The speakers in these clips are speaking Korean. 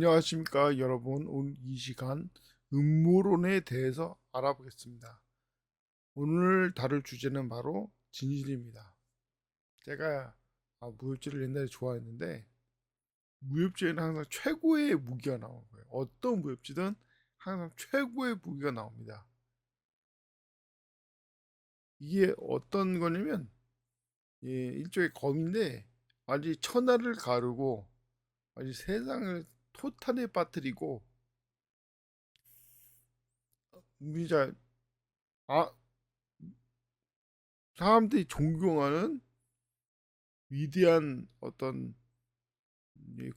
안녕하십니까 여러분. 오늘 이 시간 음모론에 대해서 알아보겠습니다. 오늘 다룰 주제는 바로 진실입니다. 제가 무협지를 옛날에 좋아했는데 무협지에는 항상 최고의 무기가 나오는 거예요. 어떤 무협지든 항상 최고의 무기가 나옵니다. 이게 어떤 거냐면 일종의 검인데 아주 천하를 가르고 아주 세상을 토탄에 빠뜨리고 진짜 아 사람들이 존경하는 위대한 어떤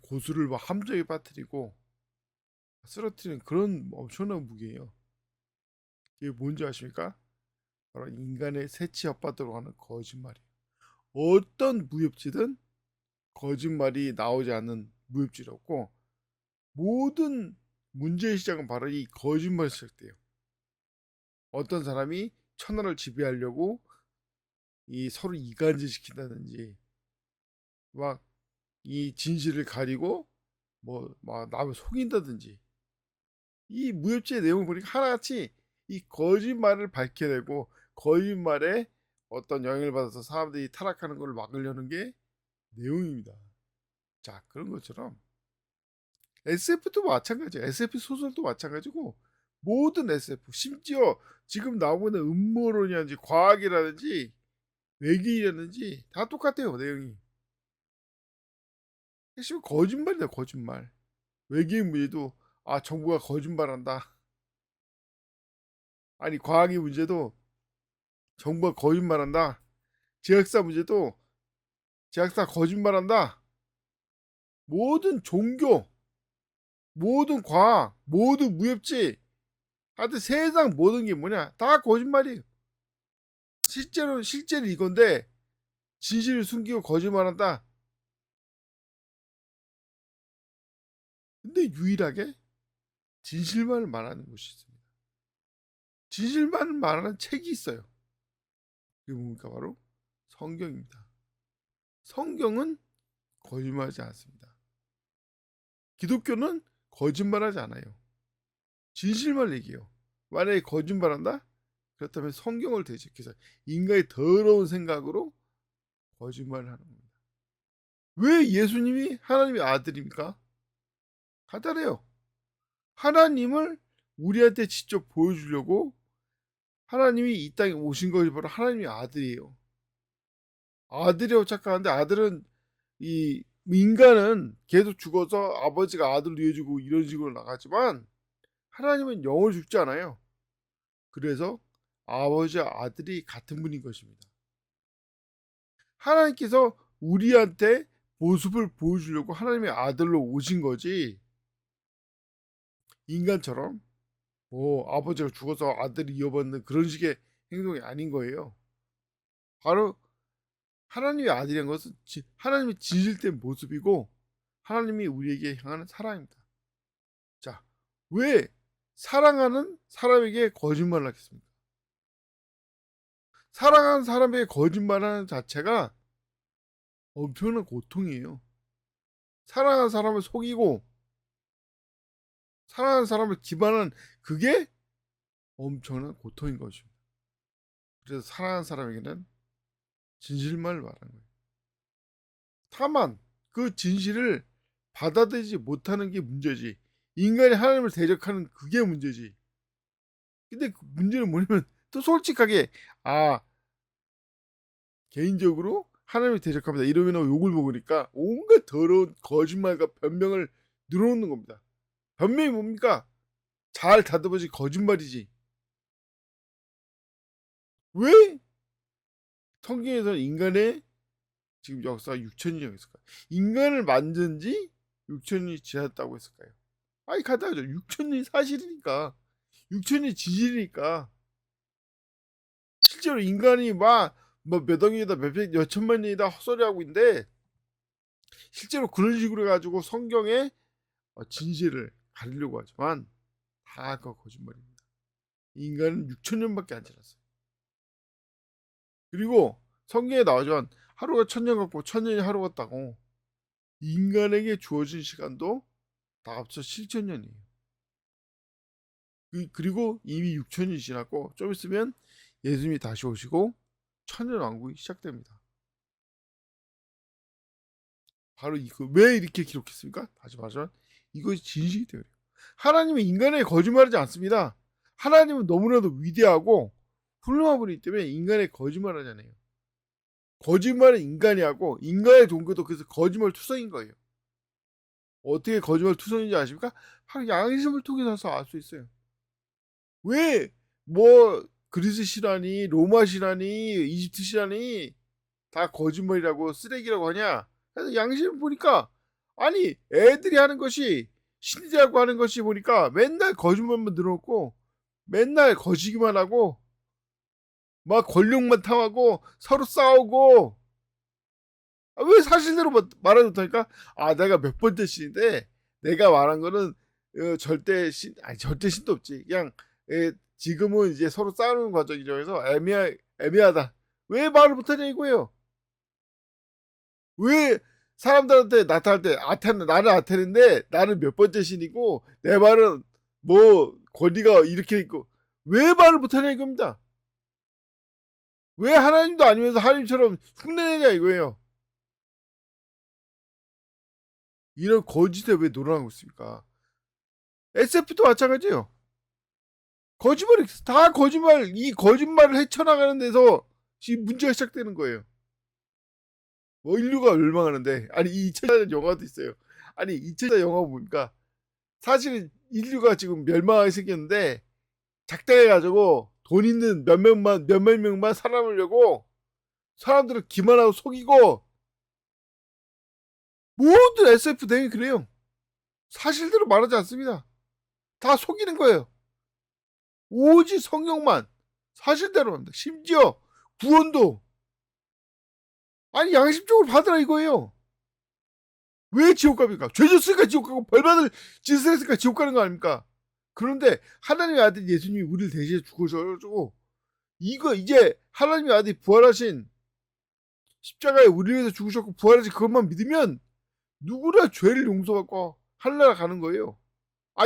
고수를 막 함정에 빠뜨리고 쓰러뜨리는 그런 엄청난 무기예요. 이게 뭔지 아십니까? 바로 인간의 새치 혓바닥으로 하는 거짓말이에요. 어떤 무협지든 거짓말이 나오지 않는 무협지가 없고 모든 문제의 시작은 바로 이 거짓말에서 시작돼요. 어떤 사람이 천하를 지배하려고 이 서로 이간질 시킨다든지 막 이 진실을 가리고 뭐 막 남을 속인다든지 이 무협지의 내용을 보니까 하나같이 이 거짓말을 밝혀내고 거짓말에 어떤 영향을 받아서 사람들이 타락하는 걸 막으려는 게 내용입니다. 자, 그런 것처럼 SF도 마찬가지예요. SF 소설도 마찬가지고 모든 SF, 심지어 지금 나오고 있는 음모론이라든지 과학이라든지 외계인이라든지 다 똑같아요, 내용이. 핵심은 거짓말이다, 거짓말. 외계인 문제도 정부가 거짓말한다. 아니, 과학의 문제도 정부가 거짓말한다. 제약사 문제도 제약사 거짓말한다. 모든 종교, 모든 과학, 모든 무협지, 하여튼 세상 모든 게 뭐냐 다 거짓말이에요. 실제로 이건데 진실을 숨기고 거짓말한다. 근데 유일하게 진실만을 말하는 곳이 있습니다. 진실만을 말하는 책이 있어요. 그게 뭡니까? 바로 성경입니다. 성경은 거짓말하지 않습니다. 기독교는 거짓말하지 않아요. 진실만 얘기해요. 만약에 거짓말한다? 그렇다면 성경을 대적해서 인간의 더러운 생각으로 거짓말을 하는 겁니다. 왜 예수님이 하나님의 아들입니까? 간단해요. 하나님을 우리한테 직접 보여주려고 하나님이 이 땅에 오신 것이 바로 하나님의 아들이에요. 아들이라고 착각하는데 아들은 이 인간은 계속 죽어서 아버지가 아들을 이어주고 이런 식으로 나가지만 하나님은 영을 죽지 않아요. 그래서 아버지와 아들이 같은 분인 것입니다. 하나님께서 우리한테 모습을 보여주려고 하나님의 아들로 오신 거지 인간처럼 아버지가 죽어서 아들이 이어받는 그런 식의 행동이 아닌 거예요. 바로 하나님의 아들이란 것은 하나님의 진실된 모습이고 하나님이 우리에게 향하는 사랑입니다. 자, 왜 사랑하는 사람에게 거짓말을 하겠습니까? 사랑하는 사람에게 거짓말하는 자체가 엄청난 고통이에요. 사랑하는 사람을 속이고 사랑하는 사람을 기만하는 그게 엄청난 고통인 것입니다. 그래서 사랑하는 사람에게는 진실만을 말하는 거예요. 다만 그 진실을 받아들이지 못하는 게 문제지. 인간이 하나님을 대적하는 그게 문제지. 근데 그 문제는 뭐냐면 또 솔직하게 개인적으로 하나님을 대적합니다. 이러면 욕을 먹으니까 온갖 더러운 거짓말과 변명을 늘어놓는 겁니다. 변명이 뭡니까? 잘 다듬어진 거짓말이지. 왜 성경에서 인간의 지금 역사가 6천년이 있을까요? 인간을 만든 지 6천년이 지났다고 했을까요? 아니 간단하죠. 6천년이 사실이니까. 6천년이 진실이니까. 실제로 인간이 몇 억이다 몇 천만 년이다 헛소리하고 있는데 실제로 그런 식으로 해가지고 성경의 진실을 가리려고 하지만 다 그 거짓말입니다. 인간은 6천년밖에 안 지났어요. 그리고 성경에 나오지만 하루가 천년 같고 천년이 하루 같다고 인간에게 주어진 시간도 다 합쳐 7,000년이에요. 그리고 이미 6,000년이 지났고 좀 있으면 예수님이 다시 오시고 천년왕국이 시작됩니다. 바로 이거 왜 이렇게 기록했습니까? 다시 말하자면 이것이 진실이기 때문에. 하나님은 인간에게 거짓말하지 않습니다. 하나님은 너무나도 위대하고 훌륭한 분이기 때문에 인간에게 거짓말하지 않아요. 거짓말은 인간이 하고 인간의 종교도 그래서 거짓말 투성인 거예요. 어떻게 거짓말 투성인지 아십니까? 바로 양심을 통해서 알 수 있어요. 왜 뭐 그리스 신화니 로마 신화니 이집트 신화니 다 거짓말이라고 쓰레기라고 하냐? 그래서 양심을 보니까 아니 애들이 하는 것이 신이라고 하는 것이 보니까 맨날 거짓말만 늘어놓고 맨날 거시기만 하고 막 권력만 탐하고 서로 싸우고 왜 사실대로 말하지 못하니까 내가 몇 번째 신인데 내가 말한 거는 절대 신 아니 절대 신도 없지 그냥 지금은 이제 서로 싸우는 과정이죠. 그래서 애매하다. 왜 말을 못하냐 이거예요. 왜 사람들한테 나타날 때 나는 아테네인데 나는 몇 번째 신이고 내 말은 뭐 권리가 이렇게 있고 왜 말을 못하냐 이겁니다. 왜 하나님도 아니면서 하나님처럼 흉내내냐 이거예요. 이런 거짓에 왜 놀아나고 있습니까? SF도 마찬가지예요. 거짓말이 다 거짓말 이 거짓말을 헤쳐나가는 데서 지금 문제가 시작되는 거예요. 뭐 인류가 멸망하는데 아니 2000년 영화도 있어요. 아니 2000년 영화 보니까 사실은 인류가 지금 멸망하게 생겼는데 작당해가지고 돈 있는 몇몇 명만 살아남으려고 사람들을 기만하고 속이고 모든 SF 내용이 그래요. 사실대로 말하지 않습니다. 다 속이는 거예요. 오직 성경만 사실대로 합니다. 심지어 구원도 아니 양심적으로 받으라 이거예요. 왜 지옥 갑니까? 죄 졌으니까 지옥 가고 벌받을 짓을 했으니까 지옥 가는 거 아닙니까? 그런데 하나님의 아들 예수님이 우리를 대신해 죽으셔가지고 이거 이제 하나님의 아들이 부활하신 십자가에 우리를 위해서 죽으셨고 부활하신 그것만 믿으면 누구나 죄를 용서받고 하늘나라 가는 거예요.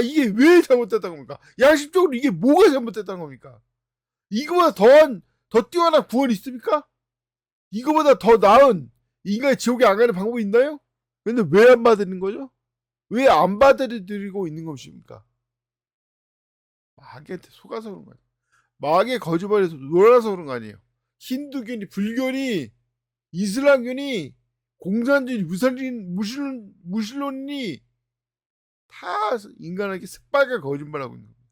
이게 왜 잘못됐다는 겁니까? 양심적으로 이게 뭐가 잘못됐다는 겁니까? 이거보다 더 뛰어난 구원이 있습니까? 이거보다 더 나은 인간이 지옥에 안 가는 방법이 있나요? 근데 왜 안 받는 거죠? 왜 안 받아들이고 있는 것입니까? 마귀한테 속아서 그런 거 아니에요. 마귀의 거짓말에서 놀아서 그런 거 아니에요. 힌두교니 불교니 이슬람교니 공산주의 무신론이 다 인간에게 새빨간 거짓말하고 있는 겁니다.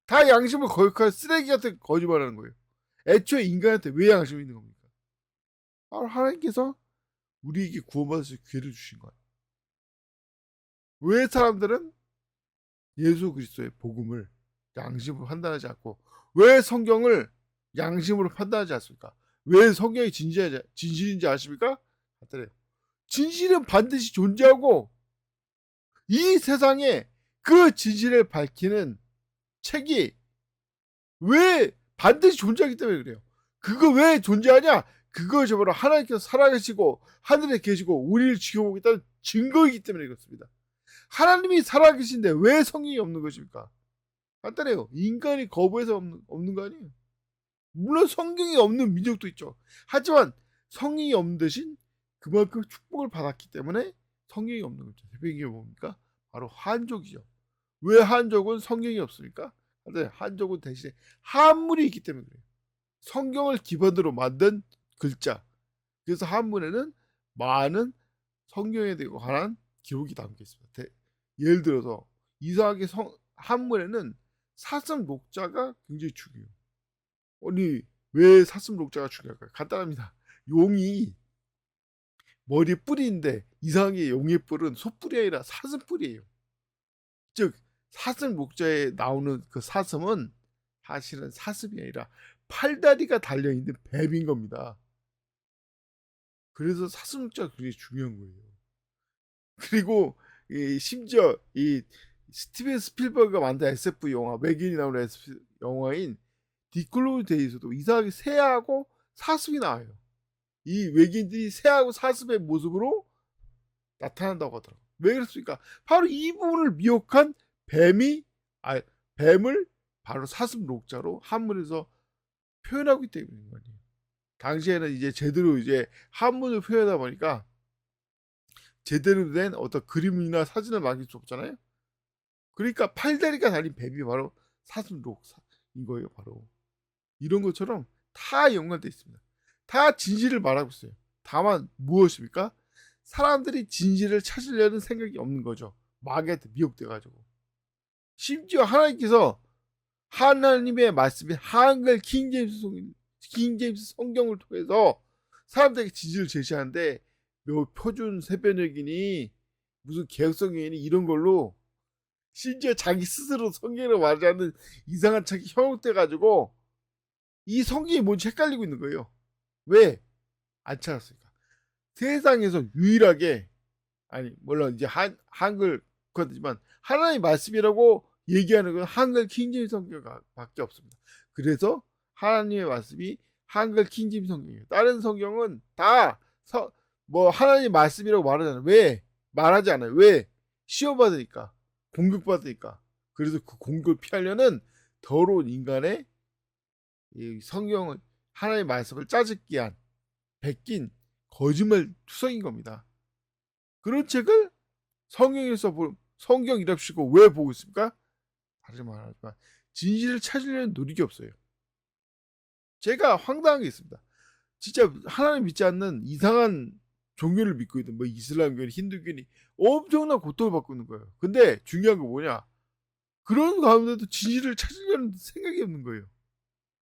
다 양심을 거역할 쓰레기 같은 거짓말하는 거예요. 애초에 인간한테 왜 양심이 있는 겁니까? 바로 하나님께서 우리에게 구원받을 수 있는 기회를 주신 거예요. 왜 사람들은 예수 그리스도의 복음을 양심으로 판단하지 않고 왜 성경을 양심으로 판단하지 않습니까? 왜 성경이 진실인지 아십니까? 진실은 반드시 존재하고 이 세상에 그 진실을 밝히는 책이 왜 반드시 존재하기 때문에 그래요. 그거 왜 존재하냐? 그거 저번에 하나님께서 살아계시고 하늘에 계시고 우리를 지켜보겠다는 증거이기 때문에 그렇습니다. 하나님이 살아계신데 왜 성경이 없는 것입니까? 간단해요. 인간이 거부해서 없는 거 아니에요. 물론 성경이 없는 민족도 있죠. 하지만 성경이 없는 대신 그만큼 축복을 받았기 때문에 성경이 없는 거죠. 대표적인 게 뭡니까? 바로 한족이죠. 왜 한족은 성경이 없습니까? 한족은 대신에 한문이 있기 때문에 그래요. 성경을 기반으로 만든 글자. 그래서 한문에는 많은 성경에 관한 기록이 담겨 있습니다. 예를 들어서 이상하게 한문에는 사슴 녹자가 굉장히 중요해요. 아니 왜 사슴 녹자가 중요할까요? 간단합니다. 용이 머리에 뿔이 있는데 이상하게 용의 뿔은 소뿔이 아니라 사슴 뿔이에요. 즉 사슴 녹자에 나오는 그 사슴은 사실은 사슴이 아니라 팔다리가 달려있는 뱀인 겁니다. 그래서 사슴 녹자가 굉장히 중요한 거예요. 그리고 심지어 이 스티븐 스필버그가 만든 SF 영화 외계인이 나오는 SF 영화인 디클로우 데이에서도 이상하게 새하고 사슴이 나와요. 이 외계인들이 새하고 사슴의 모습으로 나타난다고 하더라고요. 왜 그렇습니까? 바로 이 부분을 미혹한 뱀을 바로 사슴록자로 한문에서 표현하고 있기 때문인 거예요. 당시에는 이제 제대로 이제 한문을 표현하다 보니까 제대로 된 어떤 그림이나 사진을 만들 수 없잖아요. 그러니까 팔다리가 달린 뱀이 바로 사슴록인 거예요. 바로 이런 것처럼 다 연관되어 있습니다. 다 진실을 말하고 있어요. 다만 무엇입니까? 사람들이 진실을 찾으려는 생각이 없는 거죠. 마귀한테 미혹돼 가지고. 심지어 하나님께서 하나님의 말씀인 한글 킹제임스 성경을 통해서 사람들에게 진실을 제시하는데 뭐 표준 새번역이니 무슨 개혁성경이니 이런 걸로 심지어 자기 스스로 성경을 말하지 않는 이상한 책이 현혹돼 가지고 이 성경이 뭔지 헷갈리고 있는 거예요. 왜? 안 찾았으니까. 세상에서 유일하게 아니 물론 이제 한글 그렇지만 하나님의 말씀이라고 얘기하는 건 한글 킹제임스 성경밖에 없습니다. 그래서 하나님의 말씀이 한글 킹제임스 성경이에요. 다른 성경은 다 뭐 하나님의 말씀이라고 말하잖아요. 왜? 말하지 않아요. 왜? 시험받으니까. 공격받으니까. 그래서 그 공격을 피하려는 더러운 인간의 이 성경을 하나님의 말씀을 짜집기 한 베낀 거짓말 투성인 겁니다. 그런 책을 성경이랍시고 왜 보고 있습니까? 다시 말하지만 진실을 찾으려는 노력이 없어요. 제가 황당한 게 있습니다. 진짜 하나님 믿지 않는 이상한 종교를 믿고 있는 뭐 이슬람교니 힌두교니 엄청난 고통을 받고 있는 거예요. 근데 중요한 건 뭐냐? 그런 가운데도 진실을 찾으려는 생각이 없는 거예요.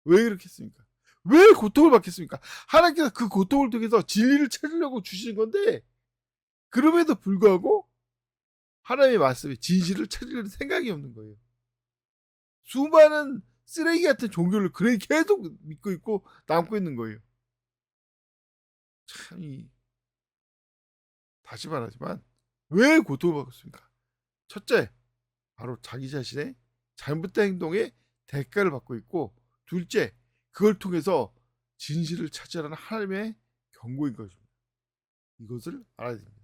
왜 그렇겠습니까? 왜 고통을 받겠습니까? 하나님께서 그 고통을 통해서 진리를 찾으려고 주신 건데 그럼에도 불구하고 하나님의 말씀에 진실을 찾으려는 생각이 없는 거예요. 수많은 쓰레기 같은 종교를 그래 계속 믿고 있고 남고 있는 거예요. 참 다시 말하지만 왜 고통을 받고 있습니까? 첫째, 바로 자기 자신의 잘못된 행동에 대가를 받고 있고 둘째, 그걸 통해서 진실을 찾으라는 하나님의 경고인 것입니다. 이것을 알아야 됩니다.